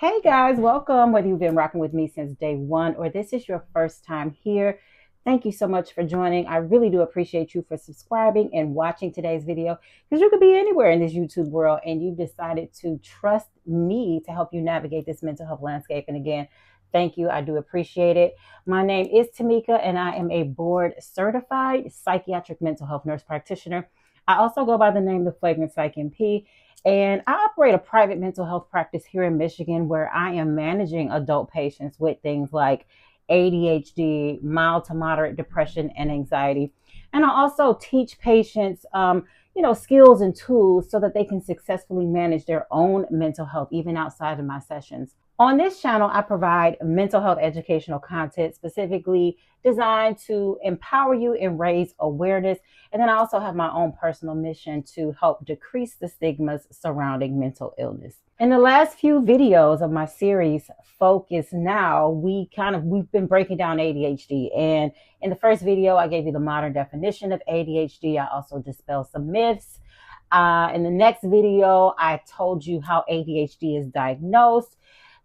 Hey guys, welcome. Whether you've been rocking with me since day one or this is your first time here, thank you so much for joining. I really do appreciate you for subscribing and watching today's video because you could be anywhere in this YouTube world and you've decided to trust me to help you navigate this mental health landscape. And again, thank you. I do appreciate it. My name is Tamika and I am a board certified psychiatric mental health nurse practitioner. I also go by the name of Flagrant Psych MP. And I operate a private mental health practice here in Michigan where I am managing adult patients with things like ADHD, mild to moderate depression and anxiety. And I also teach patients, skills and tools so that they can successfully manage their own mental health, even outside of my sessions. On this channel, I provide mental health educational content specifically designed to empower you and raise awareness. And then I also have my own personal mission to help decrease the stigmas surrounding mental illness. In the last few videos of my series, Focus Now, we've been breaking down ADHD. And in the first video, I gave you the modern definition of ADHD. I also dispelled some myths. In the next video, I told you how ADHD is diagnosed.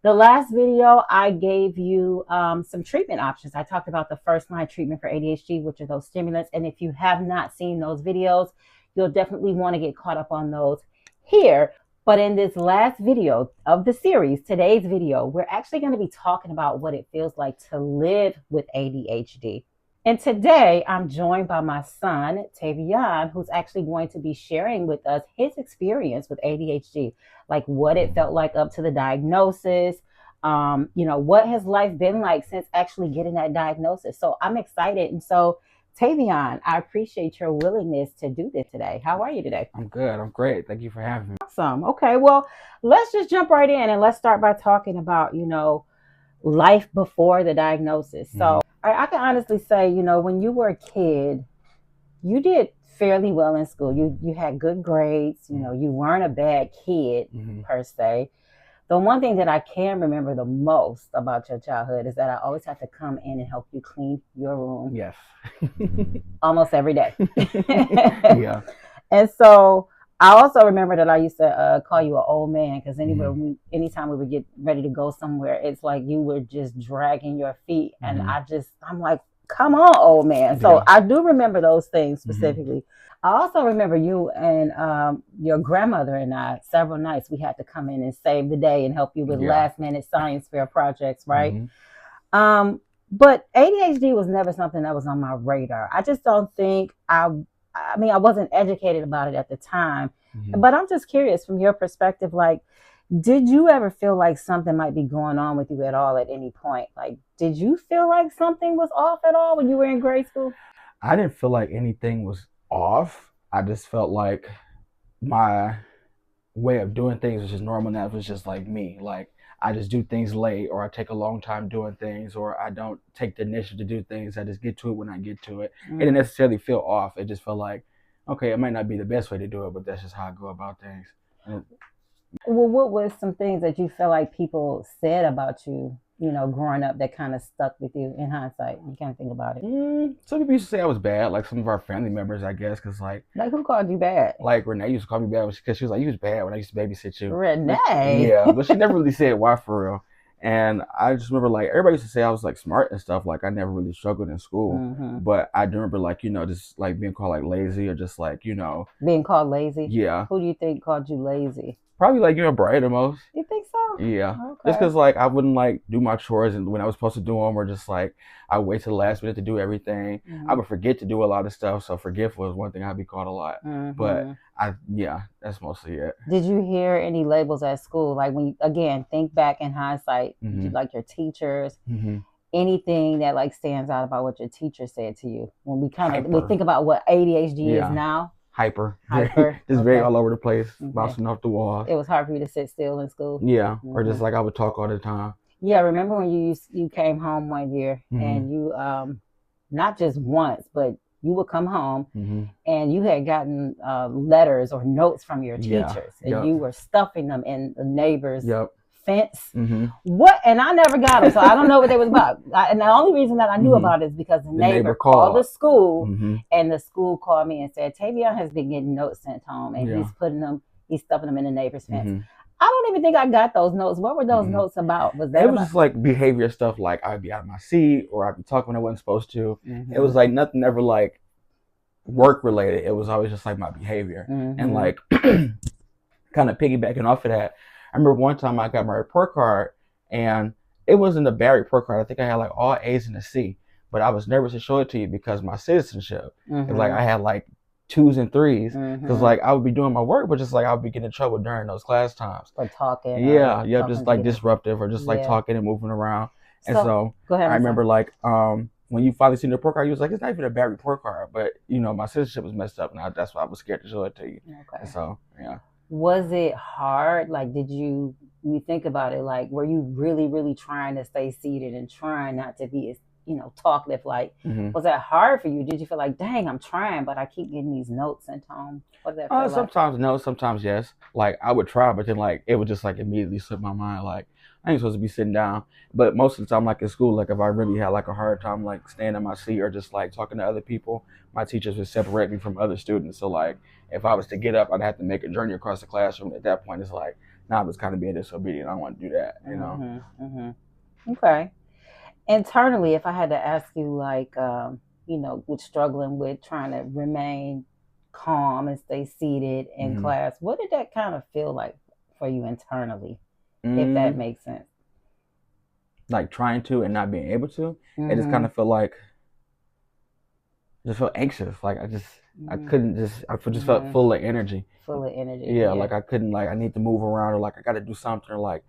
The last video, I gave you some treatment options. I talked about the first line treatment for ADHD, which are those stimulants. And if you have not seen those videos, you'll definitely want to get caught up on those here. But in this last video of the series, today's video, we're actually going to be talking about what it feels like to live with ADHD. And today I'm joined by my son, Tavion, who's actually going to be sharing with us his experience with ADHD, like what it felt like up to the diagnosis. What has life been like since actually getting that diagnosis? So I'm excited. And so Tavion, I appreciate your willingness to do this today. How are you today? I'm good. I'm great. Thank you for having me. Awesome. Okay, well, let's just jump right in and let's start by talking about, life before the diagnosis. So I can honestly say, when you were a kid, you did fairly well in school. You had good grades. You weren't a bad kid per se. The one thing that I can remember the most about your childhood is that I always had to come in and help you clean your room. Yes. Almost every day. Yeah. And so I also remember that I used to call you an old man because anytime we would get ready to go somewhere, it's like you were just dragging your feet. And I'm like, come on, old man. So I do remember those things specifically. I also remember you and your grandmother and I, several nights we had to come in and save the day and help you with last minute science fair projects, right? But ADHD was never something that was on my radar. I just don't think I wasn't educated about it at the time, but I'm just curious from your perspective, like, did you ever feel like something might be going on with you at all at any point? Like, did you feel like something was off at all when you were in grade school? I didn't feel like anything was off. I just felt like my way of doing things was just normal. And that was just like me. Like, I just do things late, or I take a long time doing things, or I don't take the initiative to do things. I just get to it when I get to it. It didn't necessarily feel off. It just felt like, okay, it might not be the best way to do it, but that's just how I go about things. Well, what was some things that you feel like people said about you, growing up that kind of stuck with you in hindsight? You can't think about it. Some people used to say I was bad, like some of our family members, I guess, because like who called you bad? Like Renee used to call me bad because she was like, you was bad when I used to babysit you. Renee? Yeah, but she never really said why for real. And I just remember like everybody used to say I was like smart and stuff. Like I never really struggled in school, but I do remember like, just like being called like lazy or just like, Being called lazy? Yeah. Who do you think called you lazy? Probably like, bright the most. You think so? Yeah. Okay. Just because like I wouldn't like do my chores and when I was supposed to do them, or just like I wait till the last minute to do everything. I would forget to do a lot of stuff. So forgetful is one thing I'd be called a lot. But that's mostly it. Did you hear any labels at school? Like when you, again, think back in hindsight, did you, like your teachers, anything that like stands out about what your teacher said to you? When we we think about what ADHD is now. Hyper. Just Okay. very all over the place, bouncing off the walls. It was hard for you to sit still in school. Yeah, or just like I would talk all the time. Yeah, remember when you came home one year and you not just once, but you would come home and you had gotten letters or notes from your teachers, and you were stuffing them in the neighbors' fence. What? And I never got them, so I don't know what they was about. And the only reason that I knew about it is because the neighbor called the school, and the school called me and said, Tavion has been getting notes sent home, and he's stuffing them in the neighbor's fence. I don't even think I got those notes. What were those Mm-mm. notes about? Was that It was about? just like behavior stuff, like I'd be out of my seat or I'd be talking when I wasn't supposed to. It was like nothing ever like work related. It was always just like my behavior. And like kind of piggybacking off of that, I remember one time I got my report card and it wasn't a bad report card. I think I had like all A's and a C, but I was nervous to show it to you because my citizenship. It's like I had like 2s and 3s because like I would be doing my work, but just like I would be getting in trouble during those class times. For talking. Yeah, just like disruptive or just like talking and moving around. And so go ahead, I remember like when you finally seen the report card, you was like, it's not even a bad report card, but you know, my citizenship was messed up, and that's why I was scared to show it to you. Okay. And so yeah. Was it hard? Like, did you think about it? Like, were you really, really trying to stay seated and trying not to be as, talkative? Like, was that hard for you? Did you feel like, dang, I'm trying, but I keep getting these notes sent home? What did that feel sometimes like? no, sometimes yes. Like I would try, but then like it would just like immediately slip my mind. Like I ain't supposed to be sitting down. But most of the time, like in school, like if I really had like a hard time like staying in my seat or just like talking to other people, my teachers would separate me from other students. So like if I was to get up, I'd have to make a journey across the classroom. At that point, it's like, now I'm just kind of being disobedient. I don't want to do that, you know. Okay. Internally, if I had to ask you, like, with struggling with trying to remain calm and stay seated in class, what did that kind of feel like for you internally, if that makes sense? Like trying to and not being able to, it just kind of felt like, just felt anxious. Like I couldn't I just felt full of energy. Full of energy. Yeah, like I couldn't, like I need to move around, or like I got to do something, or like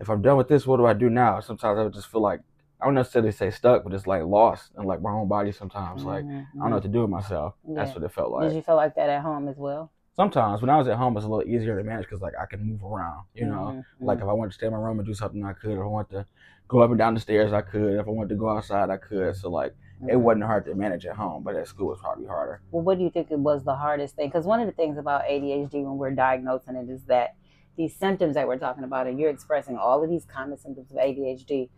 if I'm done with this, what do I do now? Sometimes I would just feel like, I don't necessarily say stuck, but it's like lost in like my own body sometimes. Like I don't know what to do with myself. Yeah. That's what it felt like. Did you feel like that at home as well? Sometimes when I was at home, it's a little easier to manage because like I can move around, you know. Like if I wanted to stay in my room and do something, I could. If I wanted to go up and down the stairs, I could. If I wanted to go outside, I could. So like it wasn't hard to manage at home, but at school it was probably harder. Well, what do you think it was the hardest thing? Because one of the things about ADHD when we're diagnosing it is that these symptoms that we're talking about, and you're expressing all of these common symptoms of ADHD,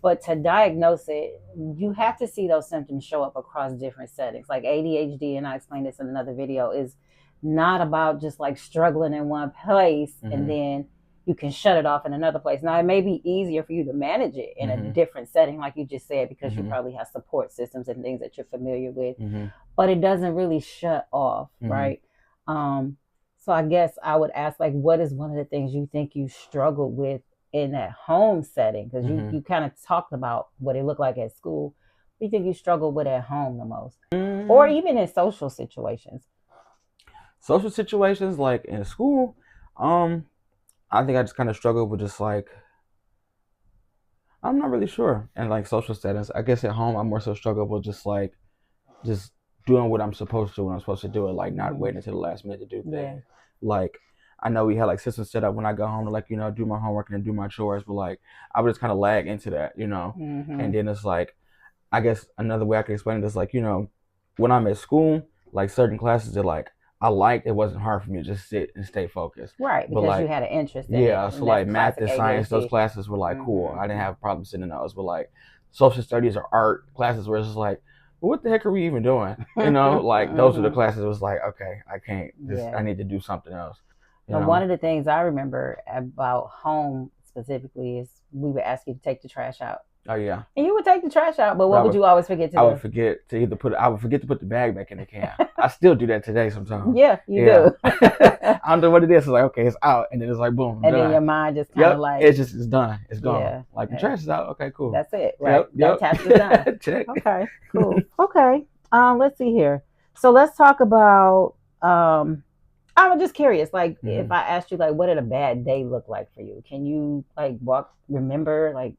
but to diagnose it, you have to see those symptoms show up across different settings. Like ADHD, and I explained this in another video, is not about just like struggling in one place and then you can shut it off in another place. Now, it may be easier for you to manage it in a different setting, like you just said, because you probably have support systems and things that you're familiar with, but it doesn't really shut off, right? So I guess I would ask, like, what is one of the things you think you struggled with in that home setting? Because you kind of talked about what it looked like at school. What do you think you struggled with at home the most? Or even in social situations? Social situations, like in school, I think I just kind of struggled with just like, I'm not really sure. And like social settings, I guess at home, I more so struggle with just like, just doing what I'm supposed to when I'm supposed to do it, like not waiting until the last minute to do things. Yeah. Like, I know we had like systems set up when I go home to like, you know, do my homework and do my chores, but like, I would just kind of lag into that, you know? And then it's like, I guess another way I could explain it is like, you know, when I'm at school, like certain classes that like, I liked, it wasn't hard for me to just sit and stay focused. Right, because like, you had an interest in it. Yeah, so like math and science, those classes were like cool. I didn't have a problem sitting in those, but like social studies or art classes where it's just like, well, what the heck are we even doing? You know, like those are the classes it was like, okay, I can't, I need to do something else. But one of the things I remember about home specifically is we would ask you to take the trash out. Oh yeah. And you would take the trash out, but what would you always forget to do? I would forget to I would forget to put the bag back in the can. I still do that today sometimes. Yeah, you do. I don't know what it is. It's like, okay, it's out, and then it's like, boom, and done. Then your mind just kind of like, it's done. It's gone. Yeah. Like the trash is out. Okay, cool. That's it. Right. That task is done. Check. Okay, cool. Okay. Let's see here. So let's talk about. I'm just curious. Like, if I asked you, like, what did a bad day look like for you? Can you like remember like?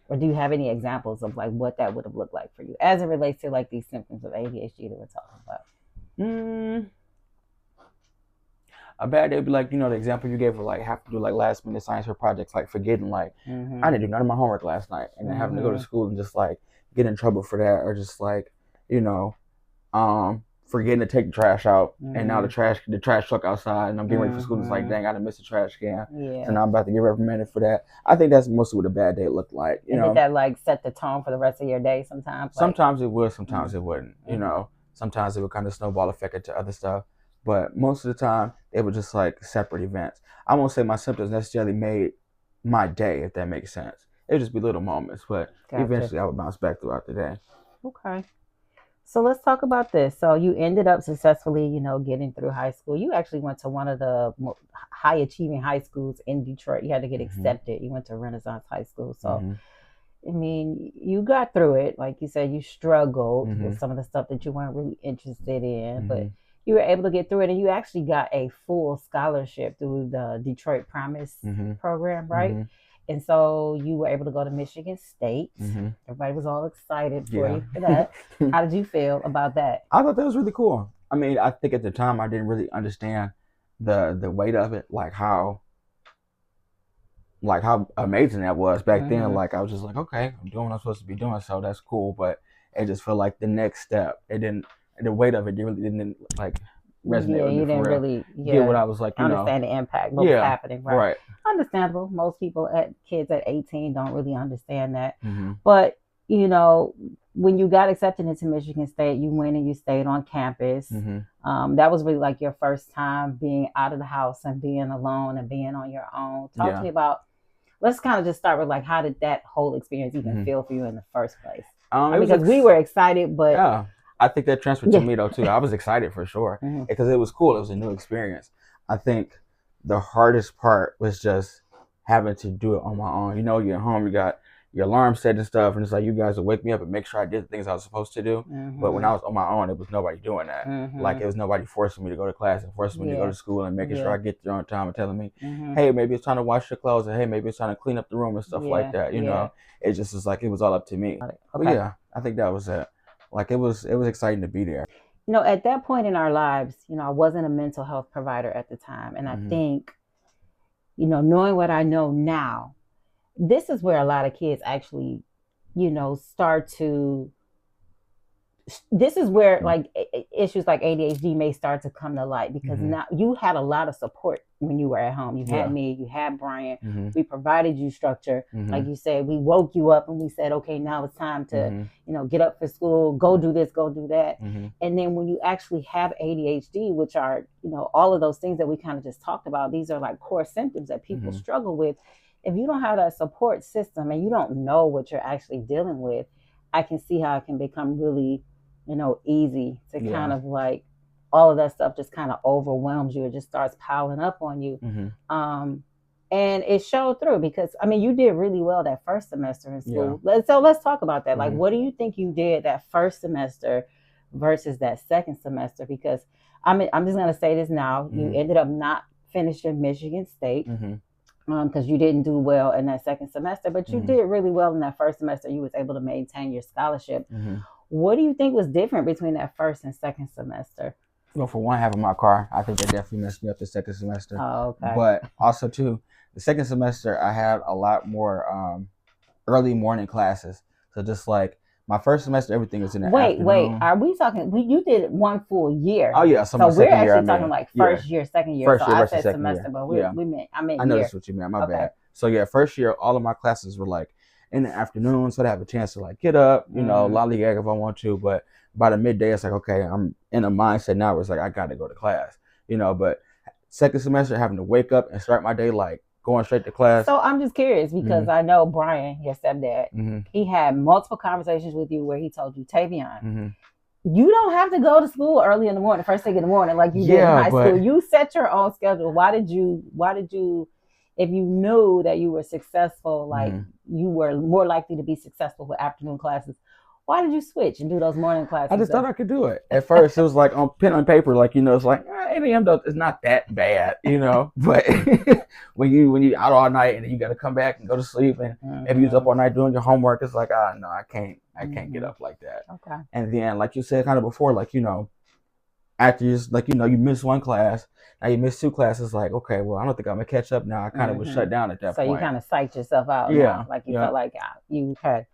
Or do you have any examples of like what that would have looked like for you as it relates to like these symptoms of ADHD that we're talking about? A bad day would be like, you know, the example you gave of like have to do like last minute science or projects, like forgetting like I didn't do none of my homework last night, and then having to go to school and just like get in trouble for that, or just like, you know, forgetting to take the trash out, and now the trash truck outside, and I'm getting ready for school, and it's like, dang, I done missed the trash can. Yeah. So now I'm about to get reprimanded for that. I think that's mostly what a bad day looked like. You know, did that like set the tone for the rest of your day sometimes? Sometimes it would, sometimes it wouldn't. You know, sometimes it would kind of snowball effect into other stuff. but most of the time they were just like separate events. I won't say my symptoms necessarily made my day, if that makes sense. It would just be little moments, but Gotcha. eventually I would bounce back throughout the day. Okay. So let's talk about this. So you ended up successfully, getting through high school. You actually went to one of the high achieving high schools in Detroit. You had to get accepted. You went to Renaissance High School. So, I mean, you got through it. Like you said, you struggled with some of the stuff that you weren't really interested in, but you were able to get through it, and you actually got a full scholarship through the Detroit Promise program, right? And so you were able to go to Michigan State. Everybody was all excited for you for that. How did you feel about that? I thought that was really cool. I mean, I think at the time I didn't really understand the weight of it, like how amazing that was back then. Like I was just like, okay, I'm doing what I'm supposed to be doing, so that's cool. But it just felt like the next step. The weight of it really didn't like resonate with me. You didn't really get what I was like, understand the impact, what was happening, right? Understandable. Most people kids at 18 don't really understand that. But when you got accepted into Michigan State, you went and you stayed on campus. That was really like your first time being out of the house and being alone and being on your own. Talk to me about. Let's kind of just start with like, how did that whole experience even feel for you in the first place? Because we were excited, but yeah. I think that transferred to me though too. I was excited for sure because it was cool. It was a new experience. I think the hardest part was just having to do it on my own. You're at home, you got your alarm set and stuff, and it's like you guys will wake me up and make sure I did the things I was supposed to do. But when I was on my own, it was nobody doing that. Like it was nobody forcing me to go to class and forcing me to go to school and making sure I get there on time and telling me, hey, maybe it's time to wash your clothes, or hey, maybe it's time to clean up the room and stuff like that. It just was like it was all up to me. But yeah, I think that was it. Like it was exciting to be there. At that point in our lives, I wasn't a mental health provider at the time. And I think, knowing what I know now, this is where a lot of kids actually, start to, this is where like issues like ADHD may start to come to light, because now you had a lot of support when you were at home. You had me, you had Brian, we provided you structure. Like you said, we woke you up and we said, okay, now it's time to, get up for school, go do this, go do that. And then when you actually have ADHD, which are, all of those things that we kind of just talked about, these are like core symptoms that people struggle with. If you don't have that support system and you don't know what you're actually dealing with, I can see how it can become really, easy to kind of like all of that stuff just kind of overwhelms you. It just starts piling up on you. And it showed through because, you did really well that first semester in school. So let's talk about that. Like, what do you think you did that first semester versus that second semester? Because I'm just going to say this now. You ended up not finishing Michigan State. Because you didn't do well in that second semester, but you did really well in that first semester. You was able to maintain your scholarship. What do you think was different between that first and second semester? Well, for one, having my car, I think that definitely messed me up the second semester. Oh, okay. But also, too, the second semester, I had a lot more early morning classes. So just like my first semester, everything was in the afternoon. Wait. Are we talking? You did one full year. Oh, yeah. So we're actually talking like first year, second year. First year I versus said second semester, year. but I meant I know year. that's what you meant. My bad. So, yeah, first year, all of my classes were like in the afternoon. So I have a chance to like get up, lollygag if I want to. But by the midday, it's like, okay, I'm in a mindset now where it's like, I got to go to class, But second semester, having to wake up and start my day like going straight to class. So I'm just curious because I know Brian, your stepdad, he had multiple conversations with you where he told you, Tavion, you don't have to go to school early in the morning, first thing in the morning, like you did in high school. You set your own schedule. Why did you, if you knew that you were successful, like you were more likely to be successful with afternoon classes, why did you switch and do those morning classes? I just thought I could do it. At first, it was like on pen and paper, like, it's like 8 a.m. though, it's not that bad, But when you out all night and then you got to come back and go to sleep, and if you was up all night doing your homework, it's like, no, I can't get up like that. Okay. And then, like you said kind of before, like, after you, like, you miss one class, now you miss 2 classes, like, okay, well, I don't think I'm going to catch up now. I kind of was shut down at that point. So you kind of psyched yourself out. Yeah. Now. Like you felt like you had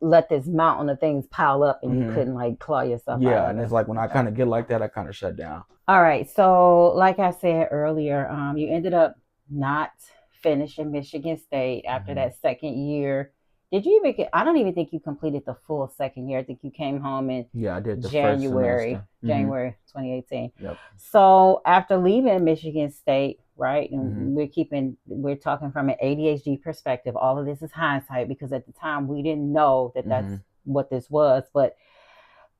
let this mountain of things pile up and you couldn't like claw yourself out. Yeah, and it's like when I kind of get like that, I kind of shut down. All right. So like I said earlier, you ended up not finishing Michigan State after that second year. Did you even get, I don't even think you completed the full second year. I think you came home in Yeah, I did the first January, semester. January 2018. Yep. So after leaving Michigan State, right, and Mm-hmm. we're talking from an ADHD perspective. All of this is hindsight because at the time we didn't know that that's Mm-hmm. what this was. But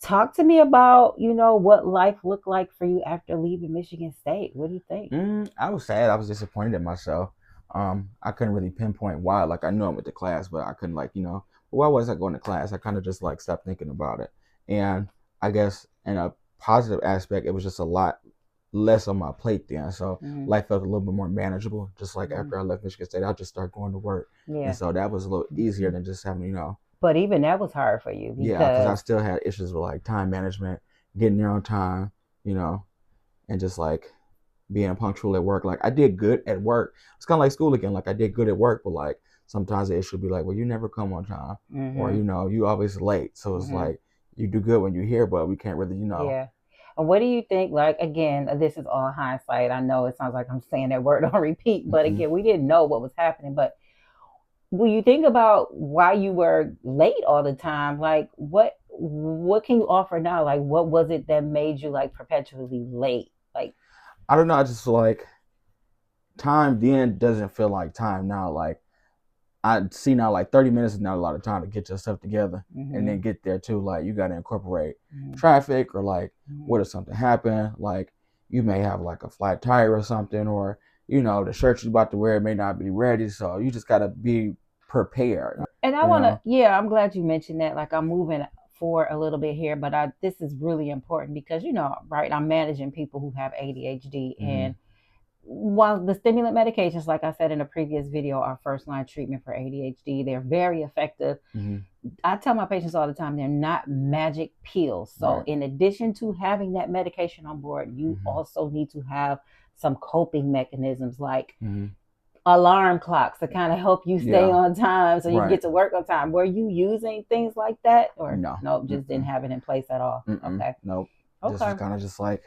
talk to me about, what life looked like for you after leaving Michigan State. What do you think? I was sad. I was disappointed in myself. I couldn't really pinpoint why. Like I knew I went to class, but I couldn't why was I going to class? I kind of just like stopped thinking about it. And I guess in a positive aspect, it was just a lot less on my plate then. So Mm-hmm. life felt a little bit more manageable. Just like Mm-hmm. after I left Michigan State, I just started going to work, and Yeah. so that was a little easier than just having But even that was hard for you yeah, because I because, still had issues with like time management, getting there on time, you know, and just like being punctual at work. Like I did good at work. It's kind of like school again. Like I did good at work, but like sometimes the issue would be like, well, you never come on time, or mm-hmm, you always late. So it's mm-hmm, like you do good when you're here, but we can't really. yeah. And what do you think? Like, again, this is all hindsight. I know it sounds like I'm saying that word on repeat, but Mm-mm. again, we didn't know what was happening. But when you think about why you were late all the time, like what can you offer now? Like, what was it that made you like perpetually late? Like, I don't know. I just feel like time then doesn't feel like time now. Like I see now, like 30 minutes is not a lot of time to get yourself together and mm-hmm, then get there too. Like you got to incorporate mm-hmm, traffic or like mm-hmm, what if something happened? Like you may have like a flat tire or something, or the shirt you're about to wear may not be ready. So you just got to be prepared. and I You want to, know. yeah, I'm glad you mentioned that. Like, I'm moving forward a little bit here, but this is really important because, right, I'm managing people who have ADHD. Mm-hmm. And while the stimulant medications, like I said in a previous video, are first line treatment for ADHD, they're very effective. Mm-hmm. I tell my patients all the time, they're not magic pills. So, Right. in addition to having that medication on board, you Mm-hmm. also need to have some coping mechanisms like Mm-hmm. alarm clocks to kind of help you stay Yeah. on time so you can Right. get to work on time. Were you using things like that, or No. nope, just didn't Mm-mm. have it in place at all? Mm-mm. Okay. Nope. This was Okay. kind of just like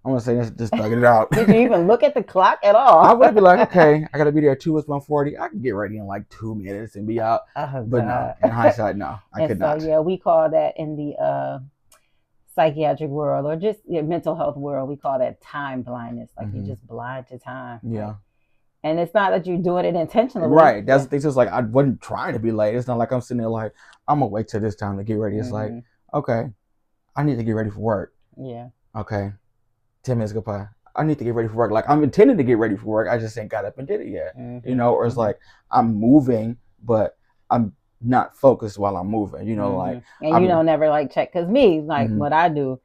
I'm gonna say this, just thugging it out. Did you even look at the clock at I all? would be like, okay, I gotta be there 1:40. I can get ready in like 2 minutes and be out. Oh But no, God. in hindsight, no, I And could so not. yeah, we call that in the psychiatric world or just mental health world, we call that time blindness. Like you're Mm-hmm. just blind to time. Like, Yeah. and it's not that you're doing it intentionally. Right. That's the thing. It's just like I wasn't trying to be late. It's not like I'm sitting there like I'm gonna wait till this time to get ready. It's like, Mm-hmm. okay, I need to get ready for work. Yeah. Okay, 10 minutes go by. I need to get ready for work. Like I'm intending to get ready for work. I just ain't got up and did it yet. Mm-hmm. Or it's like I'm moving, but I'm not focused while I'm moving. Mm-hmm. Like And you I'm. don't never like check because me, like Mm-hmm. what I do,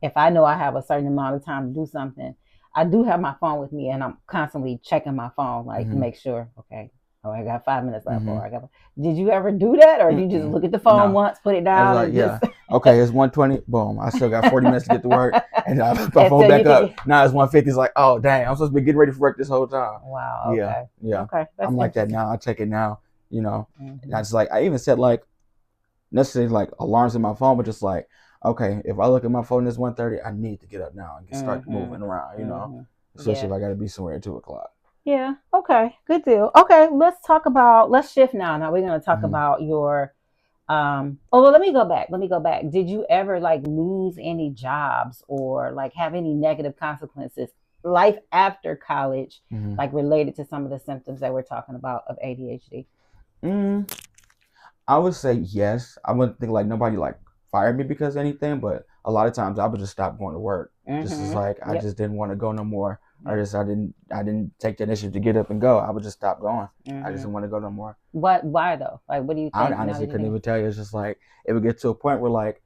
if I know I have a certain amount of time to do something, I do have my phone with me and I'm constantly checking my phone, like to Mm-hmm. make sure, okay, oh, I got 5 minutes left, Mm-hmm. or I got. Did you ever do that, or you just Mm-mm. look at the phone No. once, put it I was down, like, and yeah, just okay, it's 1:20. Boom, I still got 40 minutes to get to work, and I put my and phone so back you can up. Now it's 1:50. It's like, oh dang, I'm supposed to be getting ready for work this whole time. wow, Yeah, okay, yeah. okay, that's I'm like that interesting. now. I check it now. And Mm-hmm. I just like I even set like necessarily like alarms in my phone, but just like okay, if I look at my phone it's 1:30, I need to get up now and start Mm-hmm. moving around. Mm-hmm. Especially Yeah. if I got to be somewhere at 2 o'clock. Yeah. Okay. Good deal. Okay. Let's shift now. Now we're going to talk Mm-hmm. about your, oh, well, let me go back. Did you ever like lose any jobs or like have any negative consequences, life after college, Mm-hmm. like related to some of the symptoms that we're talking about of ADHD? I would say yes. I wouldn't think like nobody like fired me because of anything, but a lot of times I would just stop going to work. Just as Mm-hmm. like I Yep. just didn't want to go no more. Or Yep. just I didn't take the initiative to get up and go. I would just stop going. I just Mm-hmm. didn't want to go no more. Why though? Like, what do you I think now honestly that you couldn't think? even tell you. It's just like it would get to a point where like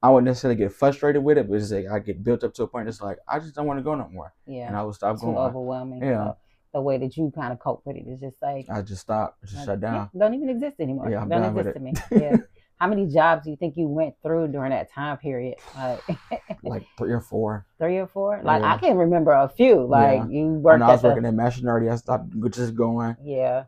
I wouldn't necessarily get frustrated with it, but it's like I get built up to a point. It's like I just don't want to go no more, Yeah. and I would stop Too going. overwhelming. Yeah, So the way that you kind of cope with it is just like, I just stopped, just shut down. yeah, don't even exist anymore. Yeah, I'm Don't done with exist it. to me. Yeah. How many jobs do you think you went through during that time period? Like Like 3 or 4. 3 or 4? Like I Yeah, can remember a few. Like yeah. you When worked I at was the working at Nationality, I stopped just going. yeah.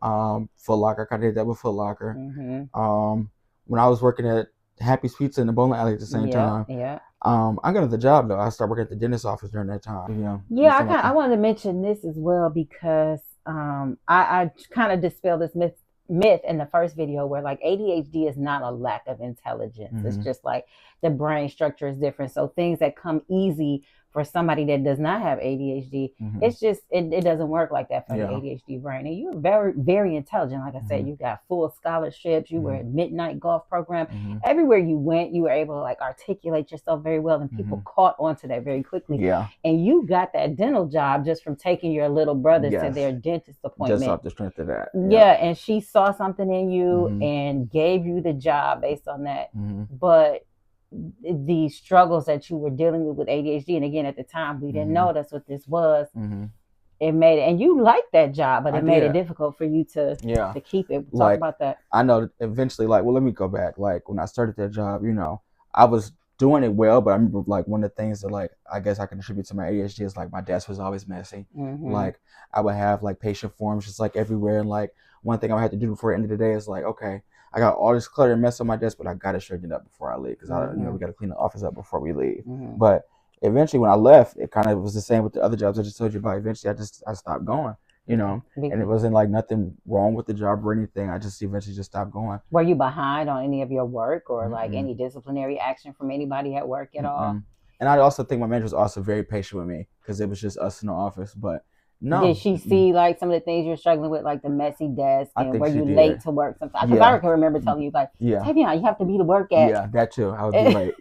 Foot Locker, I kind of did that with Foot Locker. Mm-hmm. When I was working at Happy's Pizza in the bowling alley at the same Yeah. time. Yeah. I got another job though. I started working at the dentist's office during that time. Yeah. Something like I that. wanted to mention this as well because I kind of dispel this myth myth in the first video where like ADHD is not a lack of intelligence. It's just like the brain structure is different. So things that come easy for somebody that does not have ADHD, it's just it doesn't work like that for the ADHD brain. And you're very, very intelligent. Like I said, you got full scholarships, you were in midnight golf program. Everywhere you went, you were able to like articulate yourself very well, and people caught on to that very quickly. And you got that dental job just from taking your little brothers to their dentist appointment. Just off the strength of that. And she saw something in you and gave you the job based on that. But the struggles that you were dealing with ADHD, and again, at the time, we didn't know that's what this was. It made it, and you liked that job, but it made it difficult for you to keep it. Talk about that. I know eventually, like, well, let me go back. Like, when I started that job, you know, I was doing it well, but I remember like one of the things that like I guess I can attribute to my ADHD is like my desk was always messy. Like I would have like patient forms just like everywhere, and like one thing I had to do before the end of the day is like, okay, I got all this clutter and mess on my desk, but I gotta straighten it up before I leave because you know we gotta clean the office up before we leave. But eventually, when I left, it kind of was the same with the other jobs I just told you about. Eventually, I stopped going. You know, and it wasn't like nothing wrong with the job or anything. I just eventually just stopped going. Were you behind on any of your work or like any disciplinary action from anybody at work at all? And I also think my manager was also very patient with me because it was just us in the office. But no. Did she see like some of the things you're struggling with, like the messy desk, and were you late to work sometimes? Because I can remember telling you like, Tavion, you have to be to work at. Yeah, that too. I would be late.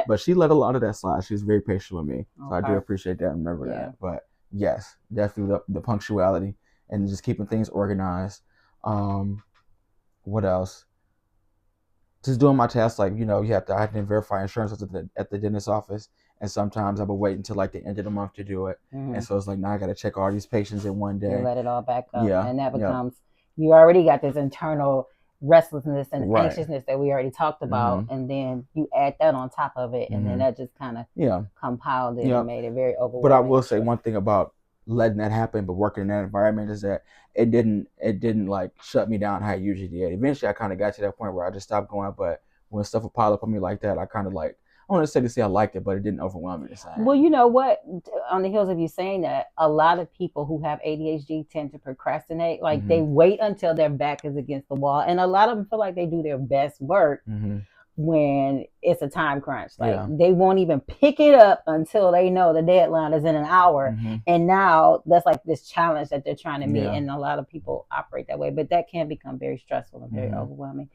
But she let a lot of that slide. She was very patient with me. So I do appreciate that and remember that. But yes, definitely the punctuality and just keeping things organized. What else? Just doing my tasks, like, you know, I had to verify insurance at the dentist's office. And sometimes I would wait until like the end of the month to do it. And so it's like, now I got to check all these patients in one day. You let it all back up. And that becomes, you already got this internal restlessness and anxiousness that we already talked about. And then you add that on top of it. And then that just kind of compiled it and made it very overwhelming. But I will say one thing about letting that happen, but working in that environment is that it didn't like shut me down how it usually did. Eventually I kind of got to that point where I just stopped going, but when stuff would pile up on me like that, I kind of like, I want to say I liked it, but it didn't overwhelm me the same. Well, you know what? On the heels of you saying that, a lot of people who have ADHD tend to procrastinate. Like they wait until their back is against the wall. And a lot of them feel like they do their best work when it's a time crunch. Like they won't even pick it up until they know the deadline is in an hour. And now that's like this challenge that they're trying to meet. And a lot of people operate that way, but that can become very stressful and very overwhelming.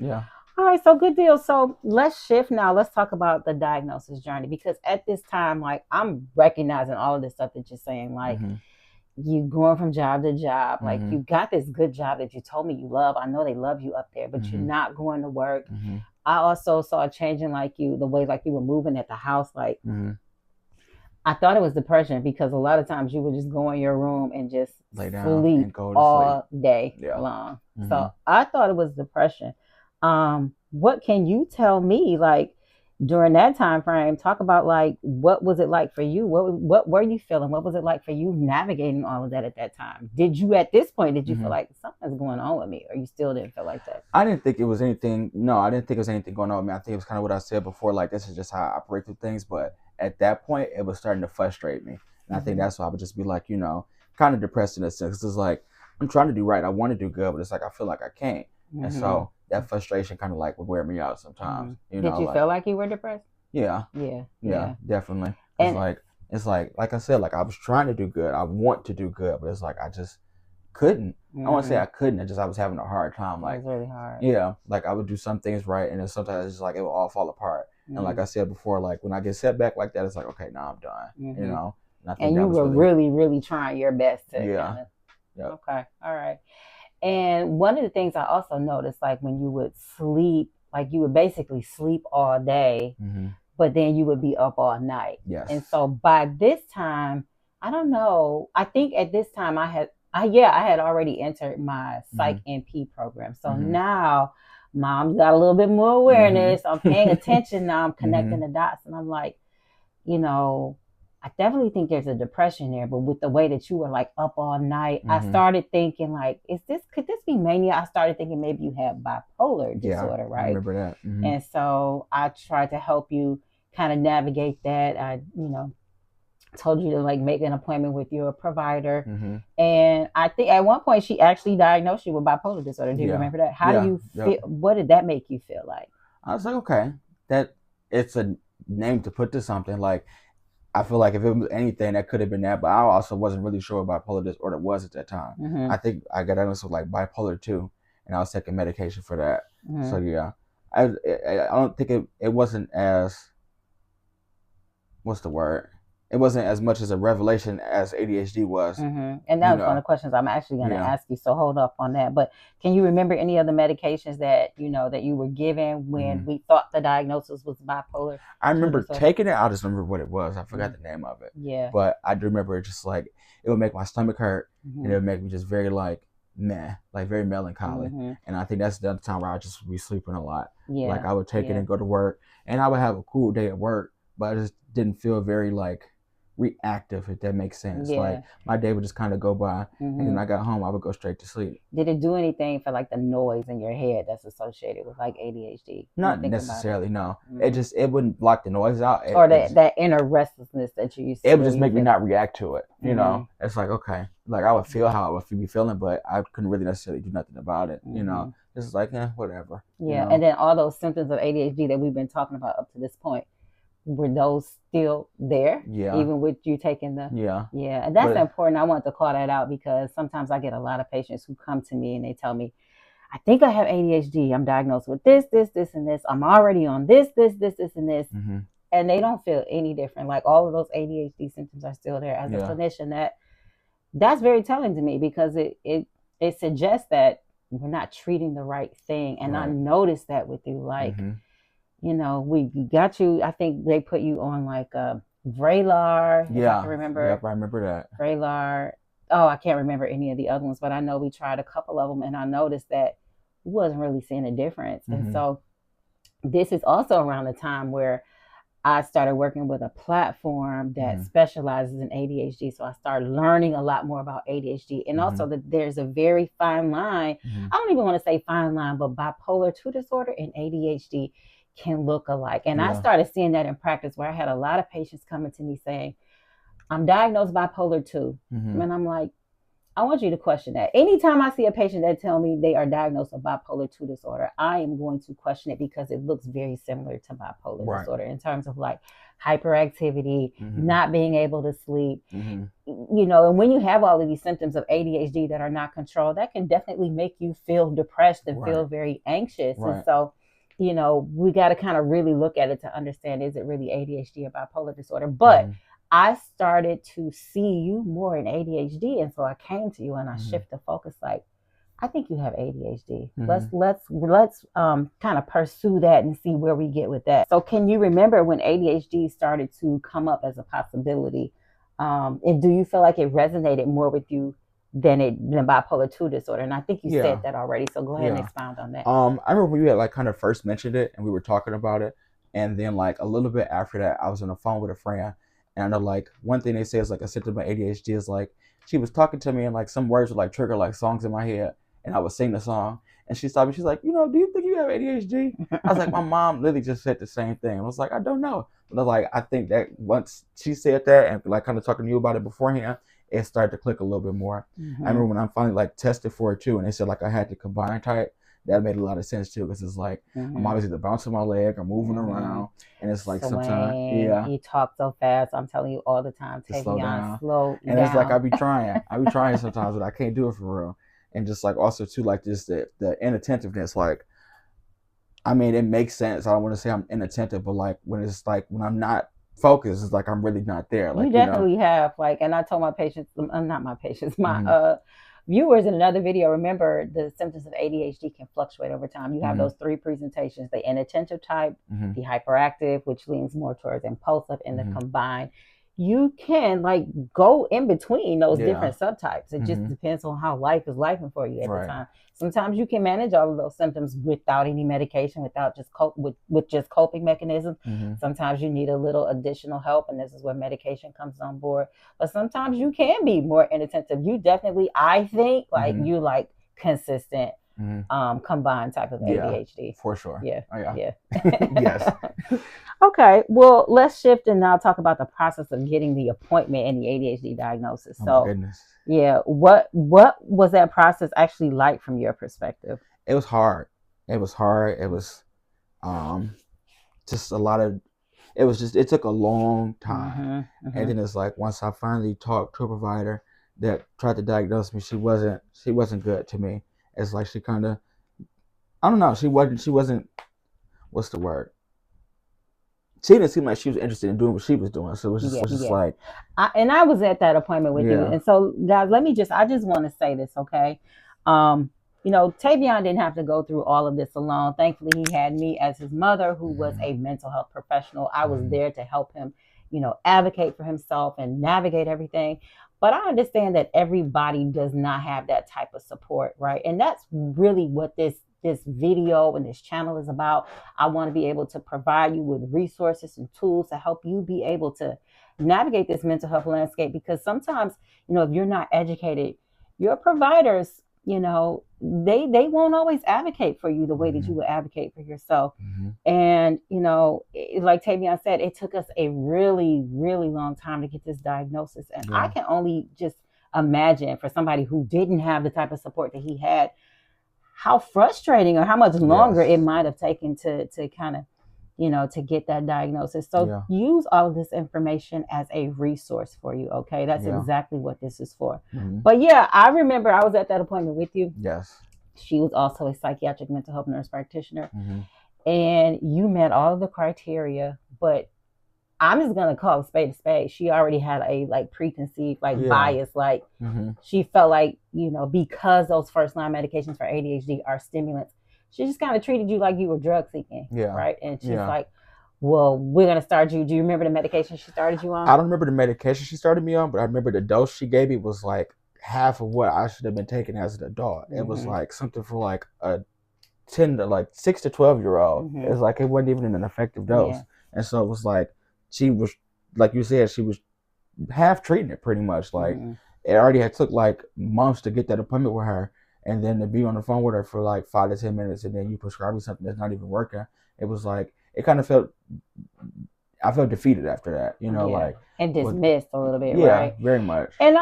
All right, so good deal. So let's shift now. Let's talk about the diagnosis journey, because at this time, like I'm recognizing all of this stuff that you're saying, like you going from job to job, like you got this good job that you told me you love. I know they love you up there, but you're not going to work. I also saw a change in like you, the way like you were moving at the house. Like I thought it was depression, because a lot of times you would just go in your room and just lay down sleep and go to all sleep. day long. So I thought it was depression. What can you tell me, like during that time frame? Talk about like, what was it like for you? What were you feeling? What was it like for you navigating all of that at that time? Did you feel like something's going on with me, or you still didn't feel like that? I didn't think it was anything. No, I didn't think it was anything going on with me. I think it was kind of what I said before, like this is just how I operate through things. But at that point, it was starting to frustrate me. And I think that's why I would just be like, you know, kind of depressed in a sense. It's like, I'm trying to do right. I want to do good, but it's like, I feel like I can't. And so that frustration kind of like would wear me out sometimes. You know, did you feel like you were depressed? Yeah, definitely. It's like I said, like I was trying to do good. I want to do good, but it's like I just couldn't. I want to say I couldn't. I was having a hard time. Like it was really hard. Yeah, like I would do some things right, and then sometimes it's just like it would all fall apart. And like I said before, like when I get set back like that, it's like, okay, now I'm done. You know. And you were really, really trying your best to. Okay. All right. And one of the things I also noticed, like when you would sleep, like you would basically sleep all day, but then you would be up all night. Yes. And so by this time, I don't know, I think at this time I had already entered my psych NP program. So now mom's got a little bit more awareness. I'm paying attention now. I'm connecting the dots, and I'm like, you know, I definitely think there's a depression there, but with the way that you were like up all night, I started thinking like, could this be mania? I started thinking maybe you have bipolar disorder, right? I remember that. And so I tried to help you kind of navigate that. I, you know, told you to like make an appointment with your provider. Mm-hmm. And I think at one point she actually diagnosed you with bipolar disorder. Do you Yeah. remember that? How do you feel? Yep. What did that make you feel like? I was like, okay, that it's a name to put to something. Like, I feel like if it was anything, that could have been that. But I also wasn't really sure what bipolar disorder was at that time. Mm-hmm. I think I got diagnosed with like bipolar 2, and I was taking medication for that. Mm-hmm. So yeah, I don't think it wasn't as, what's the word? It wasn't as much as a revelation as ADHD was. Mm-hmm. And that was one of the questions I'm actually going to ask you. So hold up on that. But can you remember any of the medications that that you were given when we thought the diagnosis was bipolar? I remember taking it. I just remember what it was. I forgot the name of it. Yeah. But I do remember it just like, it would make my stomach hurt, and it would make me just very like meh, like very melancholy. And I think that's the other time where I just be sleeping a lot. Yeah. Like I would take it and go to work, and I would have a cool day at work, but I just didn't feel very like reactive, if that makes sense. Like my day would just kind of go by, and then when I got home, I would go straight to sleep. Did it do anything for like the noise in your head that's associated with like ADHD? Not necessarily, no. It wouldn't block the noise out. Or that inner restlessness that you used to. It would just make me not react to it. You know, it's like, okay, like I would feel how I would be feeling, but I couldn't really necessarily do nothing about it. You know, it's like, whatever. Yeah, you know? And then all those symptoms of ADHD that we've been talking about up to this point, were those still there? Yeah. Even with you taking the... Yeah. Yeah. And that's important. I want to call that out because sometimes I get a lot of patients who come to me and they tell me, I think I have ADHD. I'm diagnosed with this, and this. I'm already on this, and this. And they don't feel any different. Like all of those ADHD symptoms are still there. As a clinician, that's very telling to me because it suggests that we're not treating the right thing. And I noticed that with you. Like, we got you, I think they put you on like Vraylar. Yeah. I remember. Yep, I remember that. Vraylar. Oh, I can't remember any of the other ones, but I know we tried a couple of them and I noticed that we wasn't really seeing a difference. And so this is also around the time where I started working with a platform that specializes in ADHD. So I started learning a lot more about ADHD. And also that there's a very fine line. I don't even want to say fine line, but bipolar 2 disorder and ADHD can look alike. And I started seeing that in practice where I had a lot of patients coming to me saying, I'm diagnosed bipolar 2. And I'm like, I want you to question that. Anytime I see a patient that tell me they are diagnosed with bipolar 2 disorder, I am going to question it because it looks very similar to bipolar disorder in terms of like hyperactivity, not being able to sleep, and when you have all of these symptoms of ADHD that are not controlled, that can definitely make you feel depressed and feel very anxious. And so, we got to kind of really look at it to understand, is it really ADHD or bipolar disorder? But I started to see you more in ADHD. And so I came to you and I shifted the focus like, I think you have ADHD. Let's kind of pursue that and see where we get with that. So can you remember when ADHD started to come up as a possibility? And do you feel like it resonated more with you than bipolar 2 disorder? And I think you said that already. So go ahead and expound on that. I remember when you had like kind of first mentioned it and we were talking about it. And then like a little bit after that, I was on the phone with a friend. And I know like one thing they say is like a symptom of ADHD is like, she was talking to me and like some words would like trigger like songs in my head. And I would sing the song. And she stopped me. She's like, do you think you have ADHD? I was like, my mom literally just said the same thing. I was like, I don't know. But I was like, I think that once she said that and like kind of talking to you about it beforehand, it started to click a little bit more. I remember when I finally like tested for it too, and they said like I had the combined type. That made a lot of sense too, because it's like I'm always either bouncing my leg or moving around, and it's like sometimes you talk so fast. I'm telling you all the time, slow down. And it's like I be trying sometimes, but I can't do it for real. And just like also too, like just the inattentiveness, like I mean, it makes sense. I don't want to say I'm inattentive, but like when I'm not focused, it's like I'm really not there. Like you definitely have like, and I told my patients, not my patients, my viewers in another video, remember the symptoms of ADHD can fluctuate over time. You have those 3 presentations, the inattentive type, the hyperactive, which leans more towards impulsive, and the combined. You can like go in between those different subtypes. It just depends on how life is lifing for you at the time. Sometimes you can manage all of those symptoms without any medication, without just with just coping mechanisms. Sometimes you need a little additional help, and this is where medication comes on board. But sometimes you can be more inattentive. You definitely, I think, like you like consistent. combined type of ADHD. For sure. Yeah. Oh, yeah. Yeah. Yes. Okay. Well, let's shift and now talk about the process of getting the appointment and the ADHD diagnosis. Oh, So, my goodness. yeah, what was that process actually like from your perspective? It was hard. It was hard. It was just a lot of, it took a long time. And then it's like, once I finally talked to a provider that tried to diagnose me, she wasn't good to me. It's like she kind of, I don't know, she wasn't, what's the word? She didn't seem like she was interested in doing what she was doing. So it was just like. I was at that appointment with you. And so, guys, I just want to say this, okay? Tavion didn't have to go through all of this alone. Thankfully, he had me as his mother, who was a mental health professional. I was there to help him, advocate for himself and navigate everything. But I understand that everybody does not have that type of support, right? And that's really what this video and this channel is about. I want to be able to provide you with resources and tools to help you be able to navigate this mental health landscape, because sometimes, if you're not educated, your providers, they won't always advocate for you the way that you would advocate for yourself. And, like Tavion said, it took us a really, really long time to get this diagnosis. And I can only just imagine, for somebody who didn't have the type of support that he had, how frustrating or how much longer it might have taken to kind of, to get that diagnosis. So use all of this information as a resource for you. Okay. That's exactly what this is for. But I remember I was at that appointment with you. Yes. She was also a psychiatric mental health nurse practitioner. And you met all of the criteria, but I'm just going to call a spade. She already had a preconceived bias. She felt like, because those first line medications for ADHD are stimulants, she just kind of treated you like you were drug seeking. Right. And she's like, well, we're going to start you. Do you remember the medication she started you on? I don't remember the medication she started me on, but I remember the dose she gave me was like half of what I should have been taking as an adult. It was like something for like a 6 to 12-year-old. It's like, it wasn't even an effective dose. And so it was like, she was, like you said, she was half treating it pretty much. Like, it already had took like months to get that appointment with her, and then to be on the phone with her for like 5 to 10 minutes, and then you prescribe me something that's not even working. It was like, it kind of I felt defeated after that, and dismissed a little bit, yeah, right? Very much. And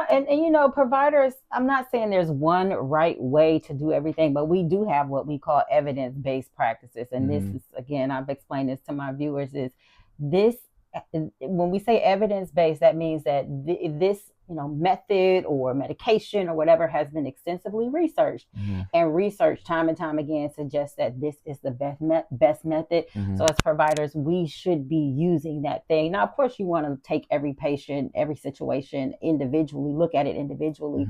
providers, I'm not saying there's one right way to do everything, but we do have what we call evidence-based practices. And this is, again, I've explained this to my viewers, is this, when we say evidence-based, that means that this method or medication or whatever has been extensively researched, and research time and time again suggests that this is the best method. So as providers, we should be using that thing. Now, of course, you want to take every patient, every situation individually, look at it individually.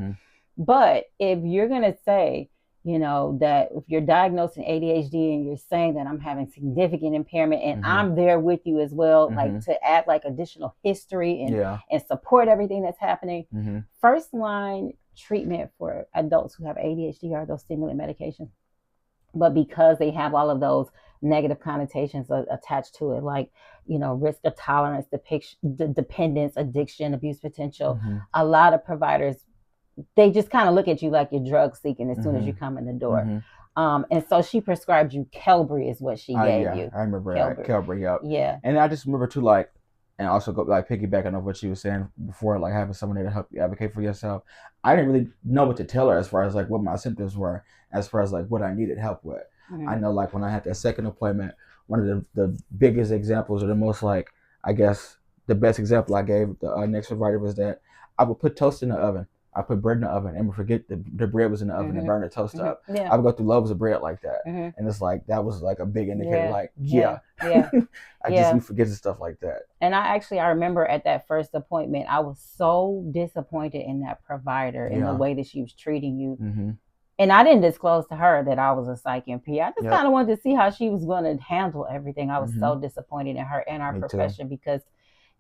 But if you're going to say, that if you're diagnosing ADHD and you're saying that I'm having significant impairment, and I'm there with you as well, like to add like additional history and support everything that's happening. First line treatment for adults who have ADHD are those stimulant medications. But because they have all of those negative connotations attached to it, like, risk of tolerance, dependence, addiction, abuse potential, a lot of providers, they just kind of look at you like you're drug seeking as soon as you come in the door. And so she prescribed you Qelbree is what she gave you. I remember Qelbree, yep. Yeah. And I just remember too, like, and also go like piggybacking off what you were saying before, like having someone there to help you advocate for yourself. I didn't really know what to tell her as far as like what my symptoms were, as far as like what I needed help with. I know, like, when I had that second appointment, one of the biggest examples, or the most, like, I guess the best example I gave the next provider was that I would put toast in the oven. I put bread in the oven and would forget the bread was in the oven and burn the toast up. I would go through loaves of bread like that. And it's like, that was like a big indicator, I guess we forget stuff like that. And I remember at that first appointment, I was so disappointed in that provider in the way that she was treating you. And I didn't disclose to her that I was a psych NP. I just kind of wanted to see how she was going to handle everything. I was so disappointed in her and our profession, because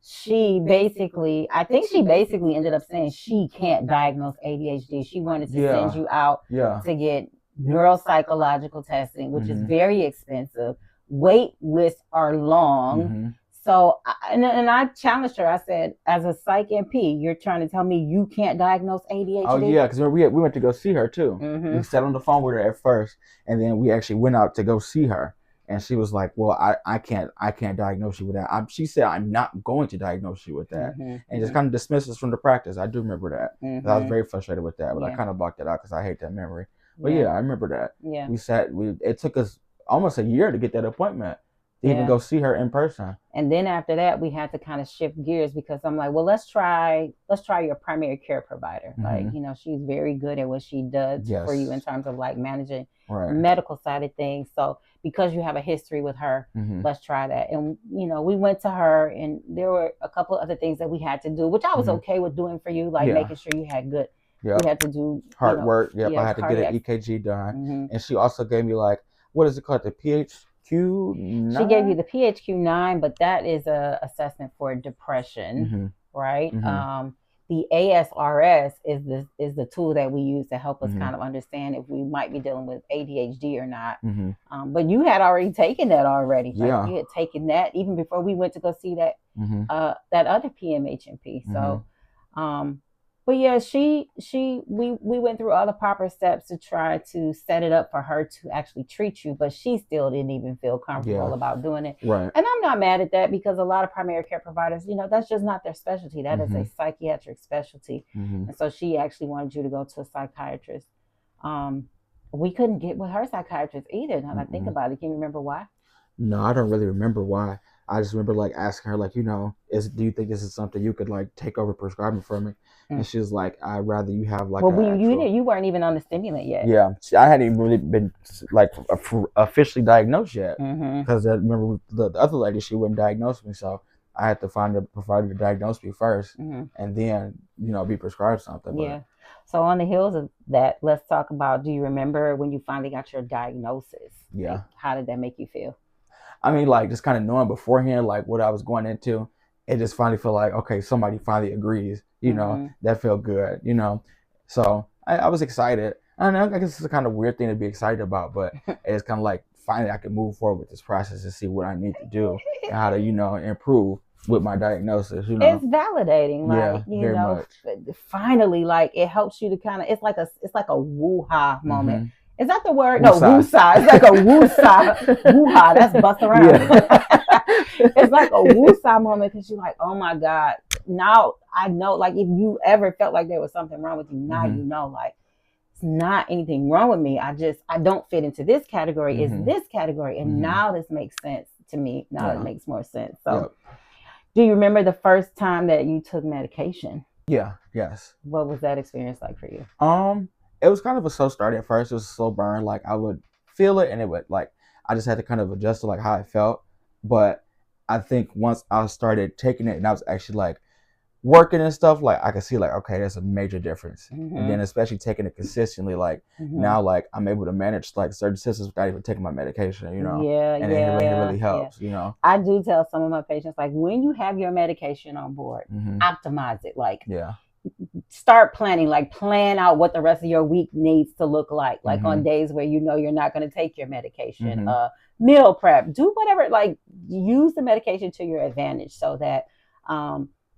she basically ended up saying she can't diagnose ADHD. She wanted to send you out to get neuropsychological testing, which is very expensive. Wait lists are long. So, and I challenged her. I said, as a psych NP, you're trying to tell me you can't diagnose ADHD? Oh yeah, because we went to go see her too. Mm-hmm. We sat on the phone with her at first, and then we actually went out to go see her. And she was like, "Well, I can't diagnose you with that." She said, "I'm not going to diagnose you with that," Mm-hmm. and just kind of dismissed us from the practice. I do remember that. Mm-hmm. I was very frustrated with that, but Yeah. I kind of blocked it out because I hate that memory. But yeah, I remember that. Yeah. We sat. It took us almost a year to get that appointment to even go see her in person. And then after that, we had to kind of shift gears because I'm like, well, let's try your primary care provider. Mm-hmm. Like, you know, she's very good at what she does for you in terms of like managing medical side of things. So because you have a history with her, let's try that. And, you know, we went to her and there were a couple of other things that we had to do, which I was okay with doing for you, like making sure you had good, we had to do heart work. Yep, I had to get an EKG done. And she also gave me like, what is it called? The PHQ-9? She gave you the PHQ-9, but that is a assessment for depression, right? The ASRS is the tool that we use to help us kind of understand if we might be dealing with ADHD or not. But you had already taken that already. Like you had taken that even before we went to go see that that other PMHNP. So, but yeah, we went through all the proper steps to try to set it up for her to actually treat you, but she still didn't even feel comfortable about doing it. Right. And I'm not mad at that because a lot of primary care providers, you know, that's just not their specialty. That is a psychiatric specialty. And so she actually wanted you to go to a psychiatrist. We couldn't get with her psychiatrist either. Now that I think about it, can you remember why? No, I don't really remember why. I just remember like asking her, like, you know, do you think this is something you could like take over prescribing for me? And she was like, I'd rather you have like. Well, you weren't even on the stimulant yet. Yeah, I hadn't even really been like officially diagnosed yet because I remember the other lady, she wouldn't diagnose me, so I had to find a provider to diagnose me first, and then be prescribed something. Yeah. So on the heels of that, let's talk about. Do you remember when you finally got your diagnosis? Yeah. Like, how did that make you feel? I mean, like just kind of knowing beforehand, like what I was going into, it just finally felt like, okay, somebody finally agrees. That felt good. So I was excited. I know, I guess it's a kind of weird thing to be excited about, but it's kind of like finally I can move forward with this process and see what I need to do and how to, improve with my diagnosis. It's validating, like very much. Finally, like it helps you to kind of. It's like a woo-ha moment. Is that the word? No, woo-sa. It's like a woo-sa. Woo-ha. That's bust around. Yeah. It's like a woo-sa moment because you're like, oh my God. Now I know, like, if you ever felt like there was something wrong with you, now you know, like, it's not anything wrong with me. I don't fit into this category. It's this category. And now this makes sense to me. Now it makes more sense. So do you remember the first time that you took medication? Yeah. Yes. What was that experience like for you? It was kind of a slow start at first. It was a slow burn. Like I would feel it and it would like, I just had to kind of adjust to like how I felt. But I think once I started taking it and I was actually like working and stuff, like I could see like, okay, there's a major difference. And then especially taking it consistently, like now, like I'm able to manage like certain systems without even taking my medication, and it really helps, I do tell some of my patients, like when you have your medication on board, optimize it. Like start planning, like plan out what the rest of your week needs to look like on days where you're not going to take your medication, meal prep, do whatever, like use the medication to your advantage so that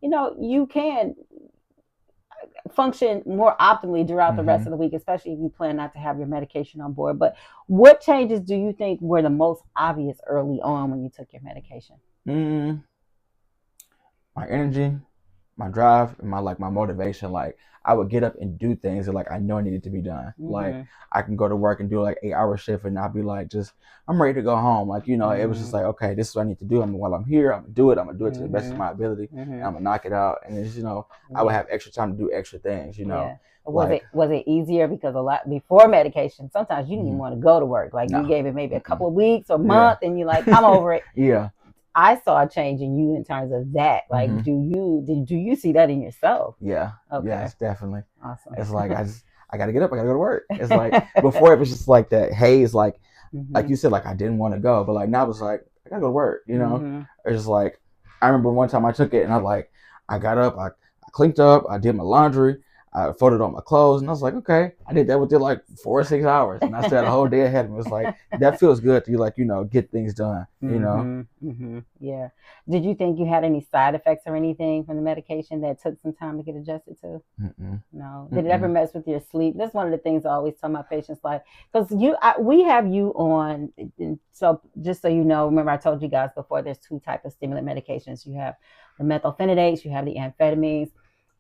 you can function more optimally throughout the rest of the week, especially if you plan not to have your medication on board. But what changes do you think were the most obvious early on when you took your medication? My energy, my drive, and my motivation. Like I would get up and do things that like I know needed to be done. Like I can go to work and do like 8-hour shift and not be like I'm ready to go home. Like it was just like, okay, this is what I need to do. While I'm here, I'm gonna do it. I'm gonna do it to the best of my ability. And I'm gonna knock it out. And then I would have extra time to do extra things. Was it easier because a lot before medication? Sometimes you didn't even want to go to work. Like you gave it maybe a couple of weeks or month, and you're like, I'm over it. I saw a change in you in terms of that. Like, do you see that in yourself? Yeah. Okay. Yes, definitely. Awesome. It's like I gotta get up. I gotta go to work. It's like before it was just like that haze. Like you said, like I didn't want to go, but like now it's like I gotta go to work. It's just like I remember one time I took it and I got up, I cleaned up, I did my laundry, I folded on my clothes, and I was like, okay, I did that within like 4 or 6 hours, and I still had a whole day ahead of me. It's like that feels good to like get things done. Yeah. Did you think you had any side effects or anything from the medication that took some time to get adjusted to? No. Did it ever mess with your sleep? That's one of the things I always tell my patients, like, because we have you on. So just so you know, remember I told you guys before, there's 2 types of stimulant medications. You have the methylphenidates, you have the amphetamines.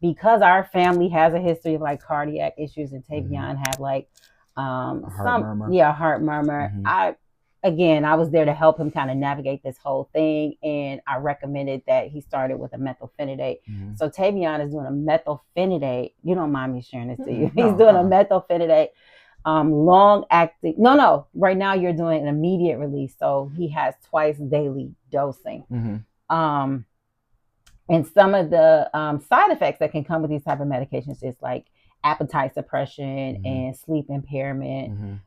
Because our family has a history of like cardiac issues, and Tavion had like heart murmur. I was there to help him kind of navigate this whole thing, and I recommended that he started with a methylphenidate. So Tavion is doing a methylphenidate. You don't mind me sharing this to you? He's doing a methylphenidate, long acting. No. Right now you're doing an immediate release, so he has twice daily dosing. And some of the side effects that can come with these type of medications is like appetite suppression and sleep impairment.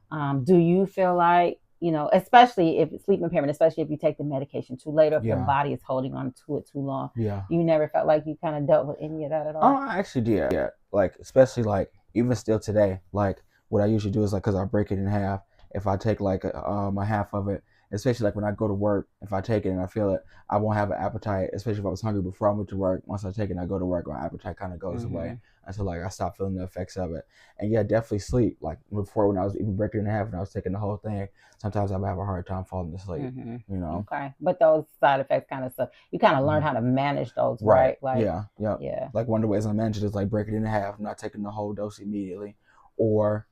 Do you feel like, especially if sleep impairment, especially if you take the medication too late, or if your body is holding on to it too long, you never felt like you kind of dealt with any of that at all? Oh, I actually did. Yeah. Like, especially like even still today, like what I usually do is like, because I break it in half. If I take like a half of it, especially like when I go to work, if I take it and I feel it, I won't have an appetite, especially if I was hungry before I went to work. Once I take it and I go to work, my appetite kind of goes away until like I stop feeling the effects of it. And yeah, definitely sleep. Like before, when I was even breaking it in half and I was taking the whole thing, sometimes I would have a hard time falling asleep, Okay. But those side effects kind of stuff, you kind of learn how to manage those, right? Like, yeah. Like one of the ways I manage it is like breaking it in half, not taking the whole dose immediately, or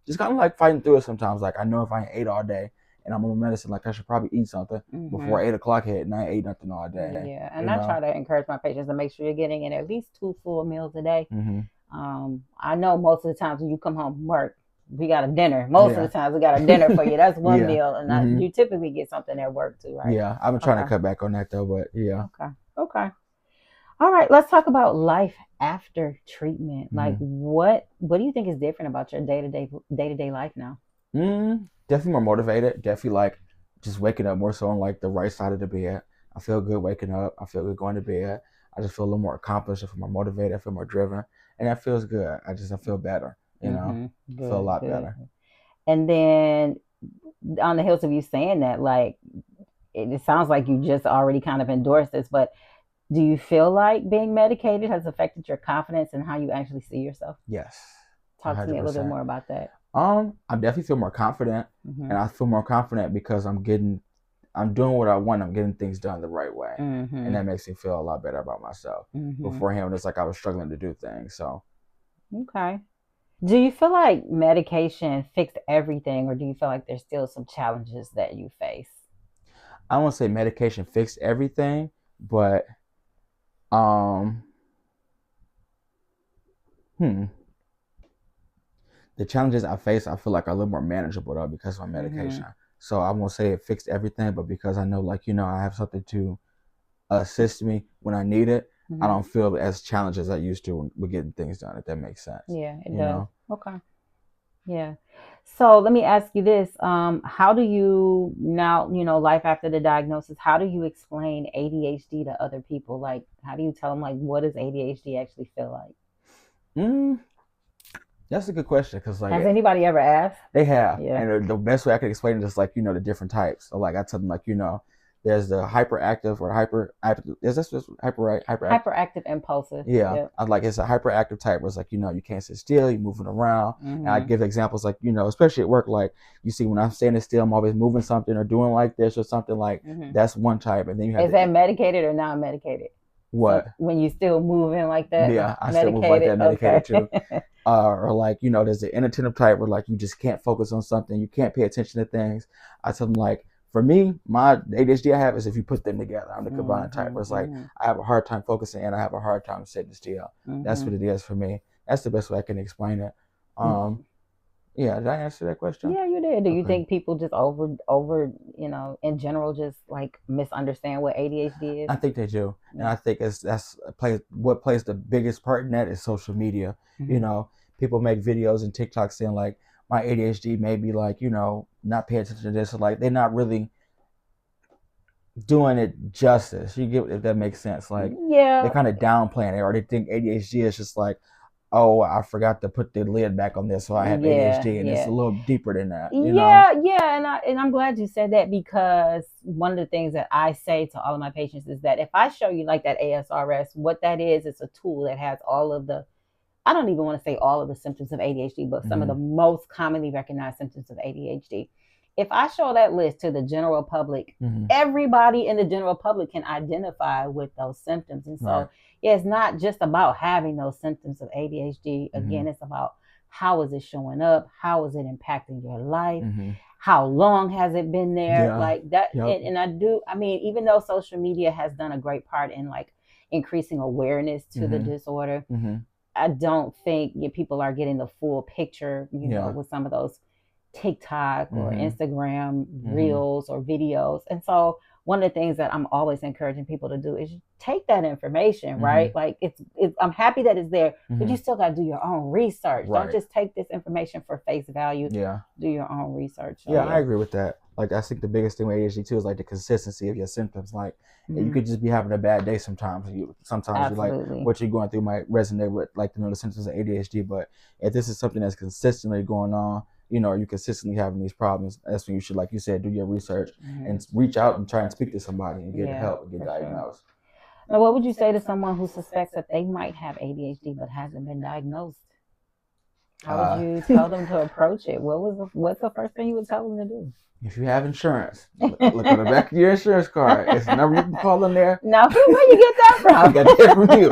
just kind of like fighting through it sometimes. Like I know if I ate all day and I'm on medicine, like I should probably eat something before 8 o'clock hit, and I ate nothing all day. Yeah, and I try to encourage my patients to make sure you're getting in at least 2 full meals a day. I know most of the times when you come home from work, we got a dinner. Most of the times we got a dinner for you. That's one meal, and you typically get something at work too, right? Yeah, I've been trying to cut back on that though, but yeah. Okay. All right, let's talk about life after treatment. Like, what do you think is different about your day-to-day life now? Definitely more motivated. Definitely like just waking up more so on like the right side of the bed. I feel good waking up. I feel good going to bed. I just feel a little more accomplished. I feel more motivated. I feel more driven, and that feels good. I feel better. I feel a lot better. And then on the heels of you saying that, like, it sounds like you just already kind of endorsed this, but do you feel like being medicated has affected your confidence and how you actually see yourself? Yes. Talk to me a little bit more about that. I definitely feel more confident, and I feel more confident because I'm doing what I want. I'm getting things done the right way, and that makes me feel a lot better about myself. Beforehand, it's like I was struggling to do things. So, okay. Do you feel like medication fixed everything, or do you feel like there's still some challenges that you face? I won't say medication fixed everything, but the challenges I face, I feel like are a little more manageable though because of my medication. So I won't say it fixed everything, but because I know, like, I have something to assist me when I need it, I don't feel as challenged as I used to with getting things done, if that makes sense. Yeah, it does. Okay. Yeah. So let me ask you this. How do you now, life after the diagnosis, how do you explain ADHD to other people? Like, how do you tell them, like, what does ADHD actually feel like? That's a good question, because like, has anybody ever asked? They have, and the best way I can explain it is like, the different types. So like I tell them, like, there's the hyperactive or hyperactive. Is this just hyperactive impulsive? Yeah, I like it's a hyperactive type where it's like, you can't sit still, you're moving around. And I give examples like, especially at work, like you see when I'm standing still, I'm always moving something or doing like this or something like. That's one type, and then you have. Is that medicated or non-medicated? What? So when you still moving like that? Yeah, I still move like that, medicated too. Or like, there's the inattentive type where like you just can't focus on something, you can't pay attention to things. I tell them, like, for me, my ADHD I have is if you put them together, I'm the combined type where it's like I have a hard time focusing and I have a hard time sitting still. That's what it is for me. That's the best way I can explain it. Yeah, did I answer that question? Yeah, you did. Do you think people just over, in general, just like misunderstand what ADHD is? I think they do. And I think what plays the biggest part in that is social media. People make videos and TikToks saying like, my ADHD may be like, not paying attention to this. Or like, they're not really doing it justice. You get, if that makes sense. Like, they're kind of downplaying it, or they think ADHD is just like oh, I forgot to put the lid back on this, so I have ADHD, and it's a little deeper than that, you know? Yeah, and I'm glad you said that, because one of the things that I say to all of my patients is that if I show you like that ASRS, what that is, it's a tool that has all of the, I don't even want to say all of the symptoms of ADHD, but some of the most commonly recognized symptoms of ADHD. If I show that list to the general public, everybody in the general public can identify with those symptoms. And so, yeah, it's not just about having those symptoms of ADHD. Again, it's about how is it showing up? How is it impacting your life? How long has it been there? Like that. And I mean, even though social media has done a great part in like increasing awareness to the disorder, I don't think people are getting the full picture, you know, with some of those TikTok or Instagram reels or videos. And so one of the things that I'm always encouraging people to do is take that information, right? Like it's I'm happy that it's there, but you still got to do your own research. Don't just take this information for face value. Do your own research. So, I agree with that. Like, I think the biggest thing with ADHD too is like the consistency of your symptoms. Like, you could just be having a bad day sometimes. Sometimes you like what you're going through might resonate with like the symptoms of ADHD. But if this is something that's consistently going on, you know, you're consistently having these problems, that's when you should, like you said, do your research and reach out and try and speak to somebody and get help and get diagnosed. Now, what would you say to someone who suspects that they might have ADHD but hasn't been diagnosed? How would you tell them to approach it? What's the first thing you would tell them to do? If you have insurance, look on the back of your insurance card. It's a number you can call in there. Now, where you get that from? I got that from you.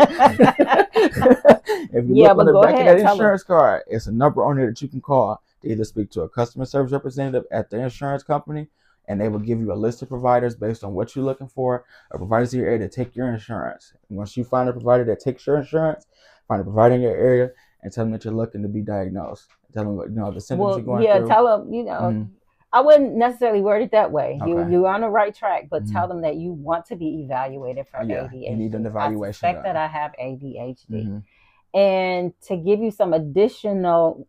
If you look on the back of that insurance card, it's a number on there that you can call to either speak to a customer service representative at the insurance company, and they will give you a list of providers based on what you're looking for, or providers in your area to take your insurance. And once you find a provider that takes your insurance, find a provider in your area and tell them that you're looking to be diagnosed. Tell them, you know, the symptoms you're going through. Tell them, you know, I wouldn't necessarily word it that way. You're on the right track, but tell them that you want to be evaluated for ADHD. You need an evaluation. I suspect that I have ADHD. And to give you some additional,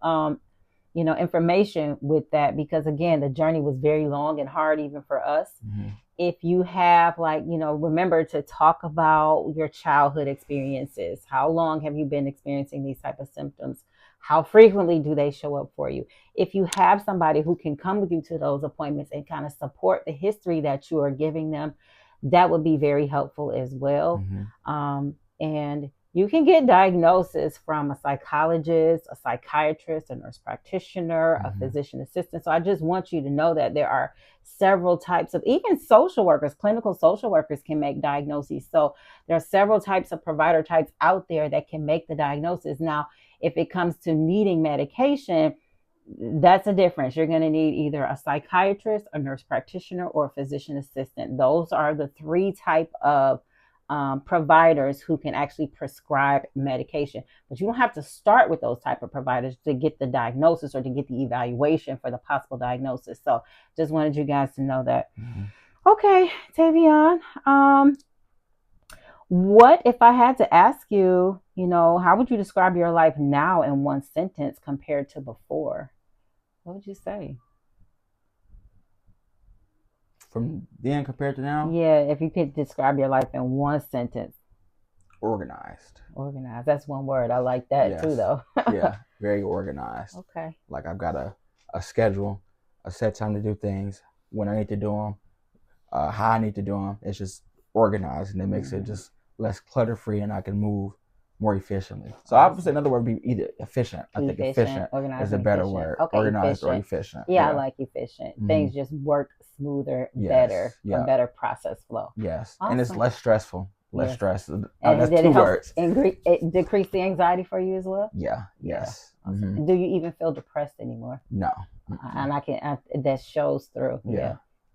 you know, information with that, because again, the journey was very long and hard even for us. If you have, like, you know, remember to talk about your childhood experiences. How long have you been experiencing these type of symptoms? How frequently do they show up for you? If you have somebody who can come with you to those appointments and kind of support the history that you are giving them, that would be very helpful as well. And you can get diagnosis from a psychologist, a psychiatrist, a nurse practitioner, a physician assistant. So I just want you to know that there are several types of, even social workers, clinical social workers can make diagnoses. So there are several types of provider types out there that can make the diagnosis. Now, if it comes to needing medication, that's a difference. You're going to need either a psychiatrist, a nurse practitioner, or a physician assistant. Those are the three type of providers who can actually prescribe medication. But you don't have to start with those type of providers to get the diagnosis or to get the evaluation for the possible diagnosis. So just wanted you guys to know that. Okay, Tavion. What if I had to ask you, you know, how would you describe your life now in one sentence compared to before? What would you say? From then compared to now? Yeah, if you could describe your life in one sentence. Organized. Organized. That's one word. I like that too, though. Yeah, very organized. Okay. Like, I've got a schedule, a set time to do things, when I need to do them, how I need to do them. It's just organized, and it makes it just less clutter-free, and I can move more efficiently. So I would say another word would be either efficient. I think efficient is a better word. Okay, organized or efficient. Yeah, I like efficient. Things just work smoother, better, a better process flow. Yes, awesome. And it's less stressful. Less stress. That's two words. It decrease the anxiety for you as well? Yeah, yes. Awesome. Do you even feel depressed anymore? No. And that shows through.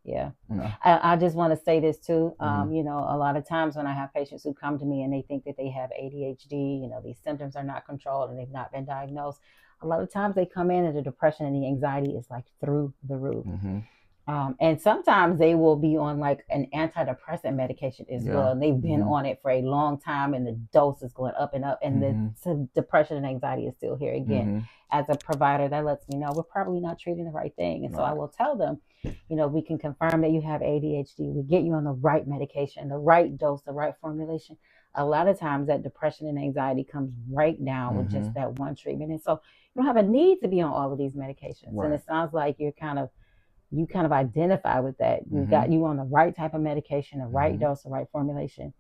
Yeah. No. I just want to say this too. You know, a lot of times when I have patients who come to me and they think that they have ADHD, you know, these symptoms are not controlled and they've not been diagnosed. A lot of times they come in and the depression and the anxiety is like through the roof. And sometimes they will be on like an antidepressant medication as well. And they've been on it for a long time and the dose is going up and up. And the depression and anxiety is still here again. As a provider, that lets me know we're probably not treating the right thing. And so I will tell them, you know, we can confirm that you have ADHD. We get you on the right medication, the right dose, the right formulation. a lot of times that depression and anxiety comes right down with just that one treatment. And so you don't have a need to be on all of these medications. Right. And it sounds like you kind of identify with that. You got you on the right type of medication, the right dose, the right formulation.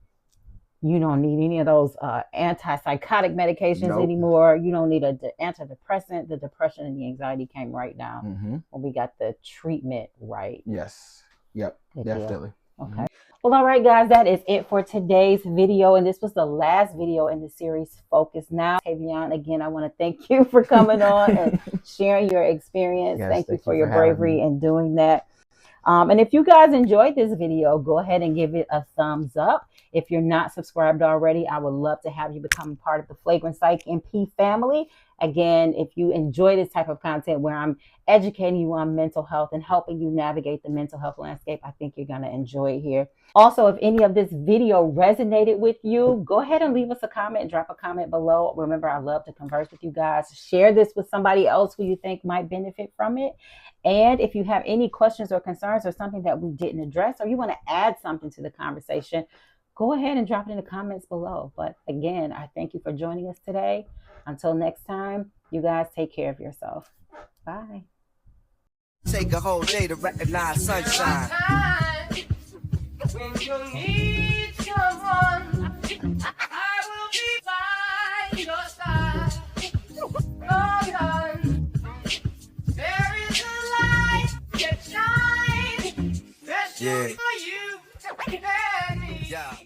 You don't need any of those antipsychotic medications anymore. You don't need an antidepressant. The depression and the anxiety came right down when we got the treatment right. Yes. Yep. Definitely. Okay. Well, all right, guys, that is it for today's video. And this was the last video in the series, Focus Now. Tavion, again, I want to thank you for coming on and sharing your experience. Yes, thank you for your bravery in doing that. And if you guys enjoyed this video, go ahead and give it a thumbs up. If you're not subscribed already, I would love to have you become part of the Flagrant Psych MP family. Again, if you enjoy this type of content where I'm educating you on mental health and helping you navigate the mental health landscape, I think you're going to enjoy it here. Also, if any of this video resonated with you, go ahead and leave us a comment, drop a comment below. Remember, I love to converse with you guys. Share this with somebody else who you think might benefit from it. And if you have any questions or concerns or something that we didn't address, or you want to add something to the conversation, go ahead and drop it in the comments below. But again, I thank you for joining us today. Until next time, you guys take care of yourself. Bye. Take a whole day to recognize sunshine. When you need someone, I will be by your side. Hold on. There is a light that shines. That's for you and me. Yeah.